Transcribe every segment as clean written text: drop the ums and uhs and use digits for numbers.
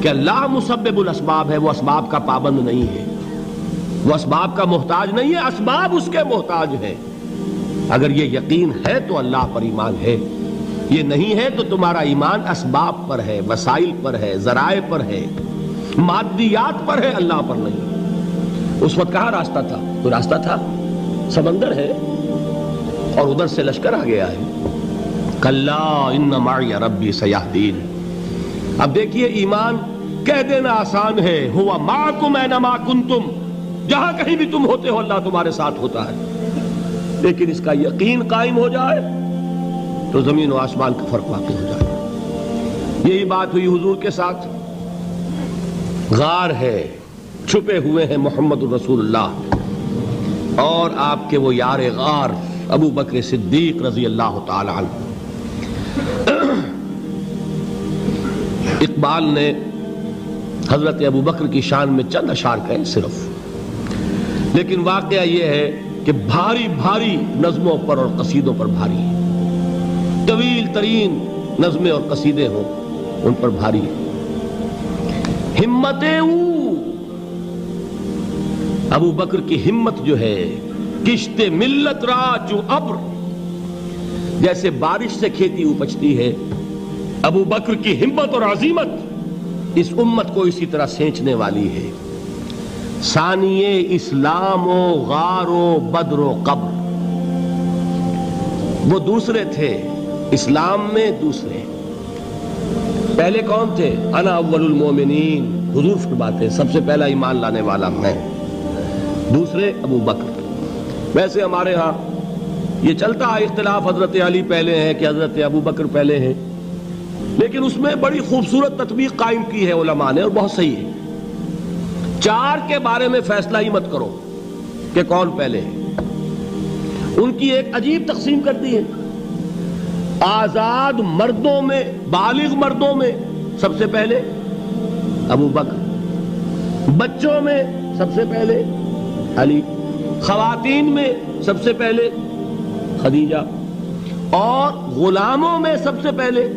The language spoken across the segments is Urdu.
کہ اللہ مسبب الاسباب ہے، وہ اسباب کا پابند نہیں ہے، وہ اسباب کا محتاج نہیں ہے، اسباب اس کے محتاج ہیں۔ اگر یہ یقین ہے تو اللہ پر ایمان ہے، یہ نہیں ہے تو تمہارا ایمان اسباب پر ہے، وسائل پر ہے، ذرائع پر ہے، مادیات پر ہے، اللہ پر نہیں۔ اس وقت کہاں راستہ تھا؟ کوئی راستہ تھا؟ سمندر ہے اور ادھر سے لشکر آ گیا ہے۔ کلا ان معی ربی سیہدین۔ اب دیکھیے ایمان کہہ دینا آسان ہے، ہوا معکم اینما کنتم، جہاں کہیں بھی تم ہوتے ہو اللہ تمہارے ساتھ ہوتا ہے، لیکن اس کا یقین قائم ہو جائے تو زمین و آسمان کا فرق واقع ہو جائے۔ یہی بات ہوئی حضور کے ساتھ۔ غار ہے، چھپے ہوئے ہیں محمد الرسول اللہ اور آپ کے وہ یار غار ابو بکر صدیق رضی اللہ تعالی عنہ۔ اقبال نے حضرت ابو بکر کی شان میں چند اشعار کہے صرف، لیکن واقعہ یہ ہے کہ بھاری بھاری نظموں پر اور قصیدوں پر بھاری ہے، طویل ترین نظمیں اور قصیدے ہوں ان پر بھاری ہے۔ ہمتیں ابو بکر کی ہمت جو ہے، کشت ملت را جو ابر، جیسے بارش سے کھیتی اپجتی ہے، ابو بکر کی ہمت اور عزیمت اس امت کو اسی طرح سینچنے والی ہے۔ ثانیے اسلام و غار و بدر و قبر، وہ دوسرے تھے اسلام میں، دوسرے پہلے کون تھے؟ انا اول المومنین، حضور فرماتے ہیں سب سے پہلا ایمان لانے والا میں، دوسرے ابو بکر۔ ویسے ہمارے ہاں یہ چلتا ہے اختلاف، حضرت علی پہلے ہیں کہ حضرت ابو بکر پہلے ہیں، لیکن اس میں بڑی خوبصورت تطبیق قائم کی ہے علماء نے اور بہت صحیح ہے۔ چار کے بارے میں فیصلہ ہی مت کرو کہ کون پہلے ہے، ان کی ایک عجیب تقسیم کر دی ہے۔ آزاد مردوں میں، بالغ مردوں میں سب سے پہلے ابو بکر، بچوں میں سب سے پہلے علی، خواتین میں سب سے پہلے خدیجہ، اور غلاموں میں سب سے پہلے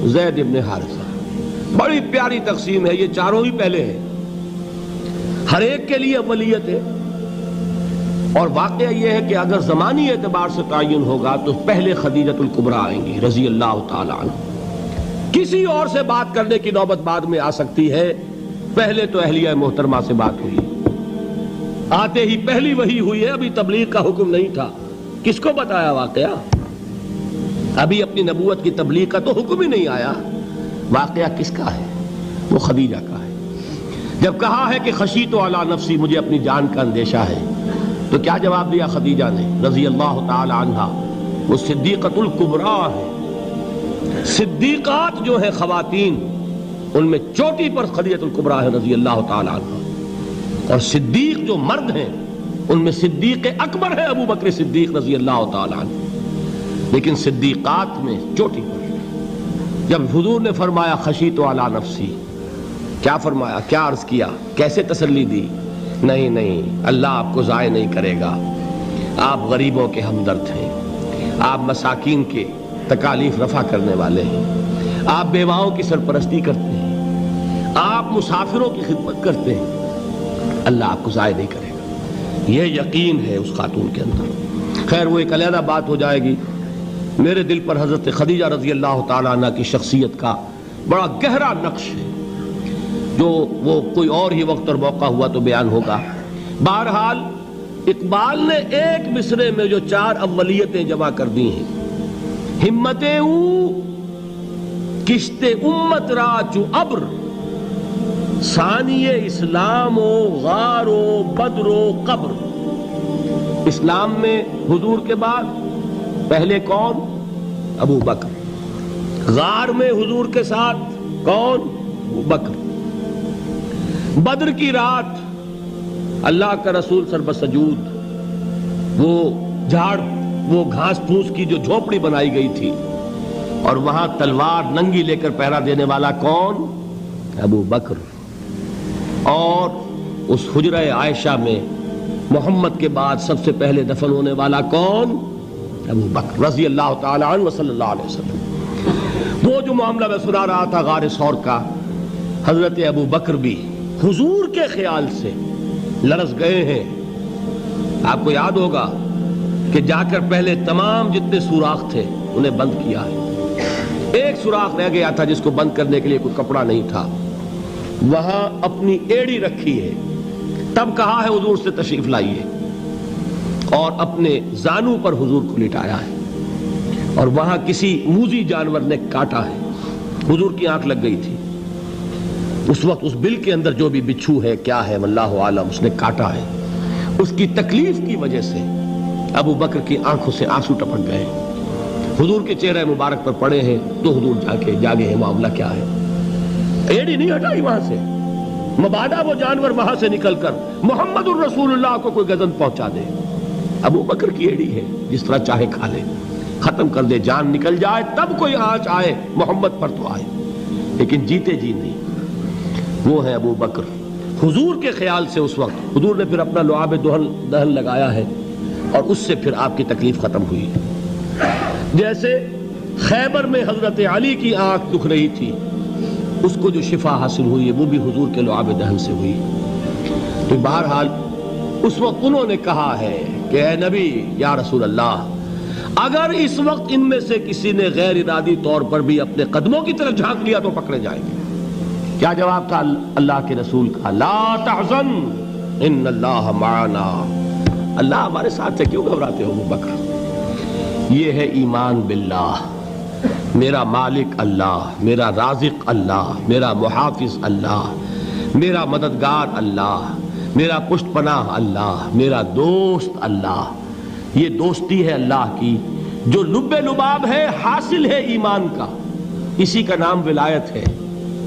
زید ابن حارثہ۔ بڑی پیاری تقسیم ہے، یہ چاروں ہی پہلے ہیں، ہر ایک کے لیے اولیت ہے۔ اور واقعہ یہ ہے کہ اگر زمانی اعتبار سے تعین ہوگا تو پہلے خدیجۃ الکبریٰ آئیں گی رضی اللہ تعالی عنہ، کسی اور سے بات کرنے کی نوبت بعد میں آ سکتی ہے، پہلے تو اہلیہ محترمہ سے بات ہوئی، آتے ہی پہلی وحی ہوئی ہے، ابھی تبلیغ کا حکم نہیں تھا۔ کس کو بتایا واقعہ؟ ابھی اپنی نبوت کی تبلیغ کا تو حکم ہی نہیں آیا۔ واقعہ کس کا ہے؟ وہ خدیجہ کا ہے۔ جب کہا ہے کہ خشیت علی نفسی، مجھے اپنی جان کا اندیشہ ہے، تو کیا جواب دیا خدیجہ نے رضی اللہ تعالی عنہا؟ وہ صدیقۃ الکبریٰ ہے۔ صدیقات جو ہیں خواتین، ان میں چوٹی پر خدیجۃ الکبریٰ ہے رضی اللہ تعالی عنہا، اور صدیق جو مرد ہیں ان میں صدیق اکبر ہے ابو بکر صدیق رضی اللہ تعالی عنہ، لیکن صدیقات میں چوٹی پر۔ جب حضور نے فرمایا خشیت علی نفسی، کیا فرمایا، کیا عرض کیا، کیسے تسلی دی؟ نہیں نہیں، اللہ آپ کو ضائع نہیں کرے گا، آپ غریبوں کے ہمدرد ہیں، آپ مساکین کے تکالیف رفع کرنے والے ہیں، آپ بیواؤں کی سرپرستی کرتے ہیں، آپ مسافروں کی خدمت کرتے ہیں، اللہ آپ کو ضائع نہیں کرے گا۔ یہ یقین ہے اس خاتون کے اندر۔ خیر وہ ایک علیحدہ بات ہو جائے گی۔ میرے دل پر حضرت خدیجہ رضی اللہ تعالیٰ عنہ کی شخصیت کا بڑا گہرا نقش ہے، جو وہ کوئی اور ہی وقت اور موقع ہوا تو بیان ہوگا۔ بہرحال اقبال نے ایک مصرے میں جو چار اولیتیں جمع کر دی ہیں، ہمتیں کشت امت را چو ابر، ثانی اسلام و غار و بدر و قبر۔ اسلام میں حضور کے بعد پہلے کون؟ ابو بکر۔ غار میں حضور کے ساتھ کون؟ ابو بکر۔ بدر کی رات اللہ کا رسول سر بسجود، وہ جھاڑ، وہ گھاس پھوس کی جو جھوپڑی بنائی گئی تھی، اور وہاں تلوار ننگی لے کر پہرا دینے والا کون؟ ابو بکر۔ اور اس حجرہ عائشہ میں محمد کے بعد سب سے پہلے دفن ہونے والا کون؟ ابو بکر رضی اللہ تعالی عنہ وصلی اللہ علیہ وسلم۔ وہ جو معاملہ میں سنا رہا تھا غار ثور کا، حضرت ابو بکر بھی حضور کے خیال سے لرز گئے ہیں. آپ کو یاد ہوگا کہ جا کر پہلے تمام جتنے سوراخ تھے انہیں بند کیا ہے. ایک سوراخ رہ گیا تھا جس کو بند کرنے کے لیے کوئی کپڑا نہیں تھا. وہاں اپنی ایڑی رکھی ہے. تب کہا ہے حضور سے تشریف لائیے, اور اپنے زانو پر حضور کو لٹایا ہے. اور وہاں کسی موذی جانور نے کاٹا ہے. حضور کی آنکھ لگ گئی تھی. اس وقت اس بل کے اندر جو بھی بچھو ہے کیا ہے واللہ عالم, اس نے کاٹا ہے. اس کی تکلیف کی وجہ سے ابو بکر کی آنکھوں سے آنسو ٹپک گئے. حضور کے چہرے مبارک پر پڑے ہیں تو حضور جاگے ہیں, معاملہ کیا ہے. ایڑی نہیں ہٹائی وہاں سے, مبادا وہ جانور وہاں سے نکل کر محمد الرسول اللہ کو کوئی گزن پہنچا دے. ابو بکر کی ایڑی ہے, جس طرح چاہے کھا لے, ختم کر دے, جان نکل جائے تب کوئی آنچ آئے محمد پر تو آئے, لیکن جیتے جی نہیں. وہ ہے ابو بکر. حضور کے خیال سے اس وقت حضور نے پھر اپنا لعاب دہن لگایا ہے, اور اس سے پھر آپ کی تکلیف ختم ہوئی. جیسے خیبر میں حضرت علی کی آنکھ دکھ رہی تھی, اس کو جو شفا حاصل ہوئی ہے وہ بھی حضور کے لعاب دہن سے ہوئی. تو بہرحال اس وقت انہوں نے کہا ہے کہ اے نبی یا رسول اللہ, اگر اس وقت ان میں سے کسی نے غیر ارادی طور پر بھی اپنے قدموں کی طرف جھانک لیا تو پکڑے جائیں گے. کیا جواب تھا اللہ کے رسول کا؟ لا تحزن ان اللہ معنا. اللہ ہمارے ساتھ ہے, کیوں گھبراتے ہو ابو بکر. یہ ہے ایمان باللہ, میرا مالک اللہ, میرا رازق اللہ, میرا محافظ اللہ, میرا مددگار اللہ, میرا پشت پناہ اللہ, میرا دوست اللہ. یہ دوستی ہے اللہ کی جو لب لباب ہے, حاصل ہے ایمان کا. اسی کا نام ولایت ہے.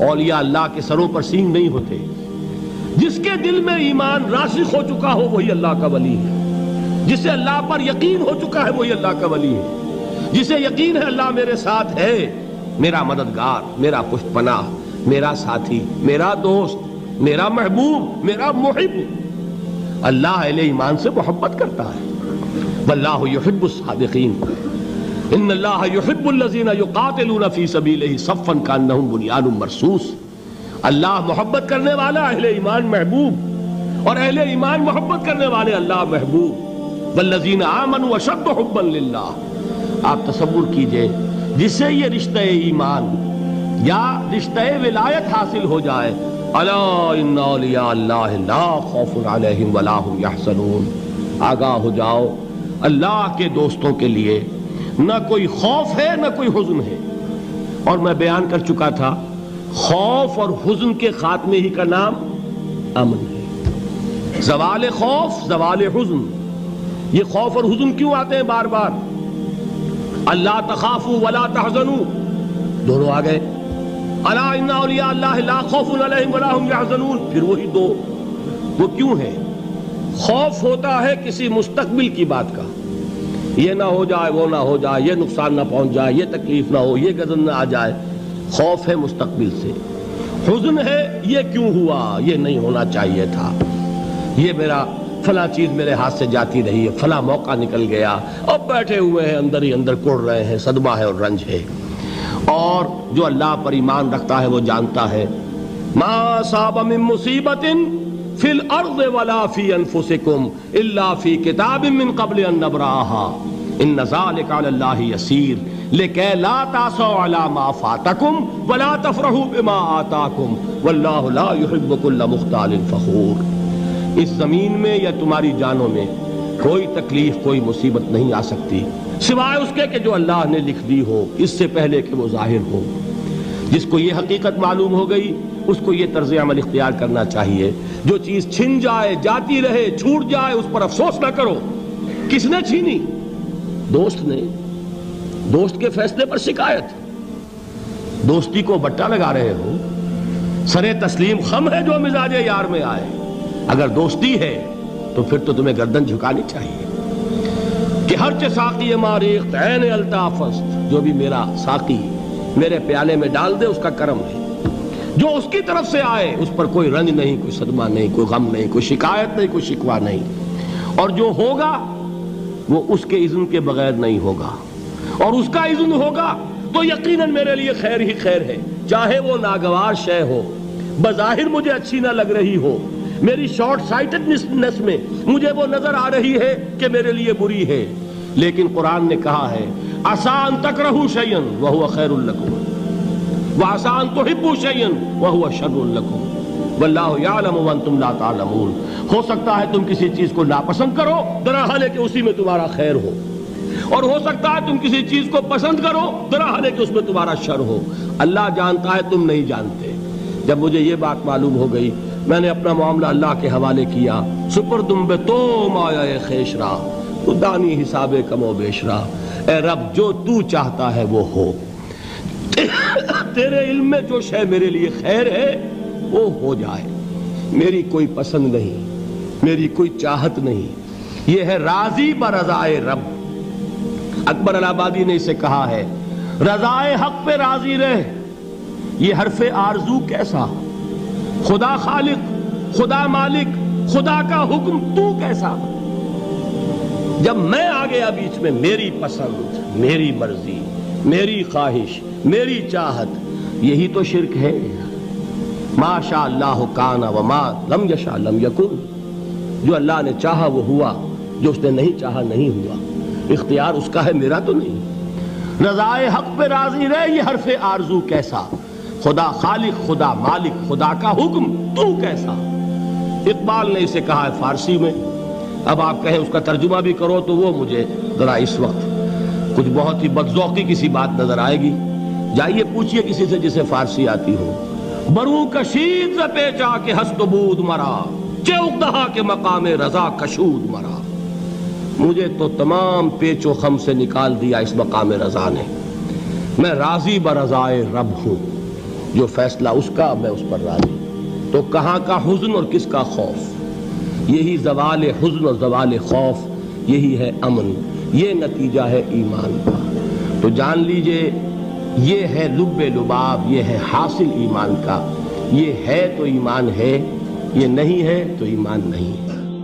اولیاء اللہ کے سروں پر سینگ نہیں ہوتے. جس کے دل میں ایمان راسخ ہو چکا ہو وہی اللہ کا ولی ہے. جسے اللہ پر یقین ہو چکا ہے وہی اللہ کا ولی ہے. جسے یقین ہے اللہ میرے ساتھ ہے, میرا مددگار, میرا پشت پناہ, میرا ساتھی, میرا دوست, میرا محبوب, میرا محب. اللہ اہل ایمان سے محبت کرتا ہے. واللہ یحب الصادقین. ان اللہ یحب الذین یقاتلون فی سبیلہ صفا کانہم بنیان مرصوص. اللہ محبت کرنے والا, اہل ایمان محبوب, اور اہل ایمان محبت کرنے والے اللہ محبوب. والذین آمنوا اشد حبا للہ. آپ تصور کیجئے جسے یہ رشتہ ایمان یا رشتہ ولایت حاصل ہو جائے, الا ان اولیاء اللہ لا خوف علیہم ولا هم یحزنون. آگاہ ہو جاؤ, اللہ کے دوستوں کے لیے نہ کوئی خوف ہے نہ کوئی حزن ہے. اور میں بیان کر چکا تھا, خوف اور حزن کے خاتمے ہی کا نام امن ہے. زوال خوف, زوال حزن. یہ خوف اور حزن کیوں آتے ہیں بار بار؟ اللہ تخافوا ولا تحزنوا, دونوں آ گئے. الا ان اولیاء اللہ لا خوف علیہم ولا هم یحزنون, پھر وہی دو. وہ کیوں ہے؟ خوف ہوتا ہے کسی مستقبل کی بات کا, یہ نہ ہو جائے, وہ نہ ہو جائے, یہ نقصان نہ پہنچ جائے, یہ تکلیف نہ ہو, یہ غضب نہ آ جائے. خوف ہے مستقبل سے. حزن ہے یہ کیوں ہوا, یہ نہیں ہونا چاہیے تھا, یہ میرا فلاں چیز میرے ہاتھ سے جاتی رہی ہے, فلاں موقع نکل گیا, اب بیٹھے ہوئے ہیں اندر ہی اندر کڑ رہے ہیں, صدمہ ہے اور رنج ہے. اور جو اللہ پر ایمان رکھتا ہے وہ جانتا ہے ما اصاب من مصیبت فی الارض ولا فی انفسکم الا فی کتاب من قبل ان نبرأها ان ذلک علی اللہ یسیر لکی لا تعصوا علی ما فاتکم ولا تفرحوا بما آتاکم واللہ لا یحب کل مختال فخور. اس زمین میں یا تمہاری جانوں میں کوئی تکلیف, کوئی مصیبت نہیں آ سکتی سوائے اس کے کہ جو اللہ نے لکھ دی ہو, اس سے پہلے کہ وہ ظاہر ہو. جس کو یہ حقیقت معلوم ہو گئی اس کو یہ طرز عمل اختیار کرنا چاہیے. جو چیز چھن جائے, جاتی رہے, چھوٹ جائے, اس پر افسوس نہ کرو. کس نے چھینی؟ دوست نے. دوست کے فیصلے پر شکایت. دوستی کو بٹا لگا رہے ہو, سرے تسلیم خم ہے جو مزاج یار میں آئے. اگر دوستی ہے تو پھر تو تمہیں گردن جھکانی چاہیے کہ ہر چے ساقی ماریخت عین الطافست, جو بھی میرا ساقی میرے پیالے میں ڈال دے اس کا کرم ہے. جو اس کی طرف سے آئے اس پر کوئی رنج نہیں, کوئی صدمہ نہیں, کوئی غم نہیں, کوئی شکایت نہیں, کوئی شکوہ نہیں. اور جو ہوگا وہ اس کے اذن کے بغیر نہیں ہوگا, اور اس کا اذن ہوگا تو یقیناً میرے لیے خیر ہی خیر ہے, چاہے وہ ناگوار شے ہو. بظاہر مجھے اچھی نہ لگ رہی ہو، میری شارٹ سائٹڈنس میں مجھے وہ نظر آ رہی ہے کہ میرے لیے بری ہے، لیکن قرآن نے کہا ہے عسیٰ ان تکرہوا شیئا وہو خیر لکم وعسیٰ ان تحبوا شیئا وہو شر لکم واللہ یعلم وانتم لا تعلمون۔ ہو سکتا ہے تم کسی چیز کو ناپسند کرو درحال ہے کہ اسی میں تمہارا خیر ہو، اور ہو سکتا ہے تم کسی چیز کو پسند کرو درحال ہے کہ اس میں تمہارا شر ہو۔ اللہ جانتا ہے، تم نہیں جانتے۔ جب مجھے یہ بات معلوم ہو گئی، میں نے اپنا معاملہ اللہ کے حوالے کیا۔ سپردم بے تو مایا خیش را تو دانی حساب کم و بیش را، اے رب جو تو چاہتا ہے وہ ہو، تیرے علم میں جو شے میرے لیے خیر ہے وہ ہو جائے، میری کوئی پسند نہیں، میری کوئی چاہت نہیں، یہ ہے راضی برضائے رب۔ اکبر الہ آبادی نے اسے کہا ہے رضائے حق پہ راضی رہ، یہ حرف آرزو کیسا، خدا خالق، خدا مالک، خدا کا حکم تو کیسا۔ جب میں آ گیا بیچ میں، میری پسند، میری مرضی، میری خواہش، میری چاہت، یہی تو شرک ہے۔ ما شاء اللہ کان وما لم یشاء لم یکن، جو اللہ نے چاہا وہ ہوا، جو اس نے نہیں چاہا نہیں ہوا، اختیار اس کا ہے، میرا تو نہیں۔ رضائے حق پہ راضی رہ، یہ حرف آرزو کیسا، خدا خالق، خدا مالک، خدا کا حکم تو کیسا۔ اقبال نے اسے کہا ہے فارسی میں، اب آپ کہیں اس کا ترجمہ بھی کرو تو وہ مجھے ذرا اس وقت کچھ بہت ہی بدذوقی کسی بات نظر آئے گی۔ جائیے پوچھئے کسی سے جسے فارسی آتی ہو۔ برو کشید ز پیچا کے ہست و بود مرا، چے اقدہا کے مقام رضا کشود مرا۔ مجھے تو تمام پیچ و خم سے نکال دیا اس مقام رضا نے، میں راضی برضائے رب ہوں، جو فیصلہ اس کا میں اس پر راضی۔ تو کہاں کا حزن اور کس کا خوف، یہی زوال حزن اور زوال خوف، یہی ہے امن، یہ نتیجہ ہے ایمان کا۔ تو جان لیجئے یہ ہے لب لباب، یہ ہے حاصل ایمان کا، یہ ہے تو ایمان ہے، یہ نہیں ہے تو ایمان نہیں۔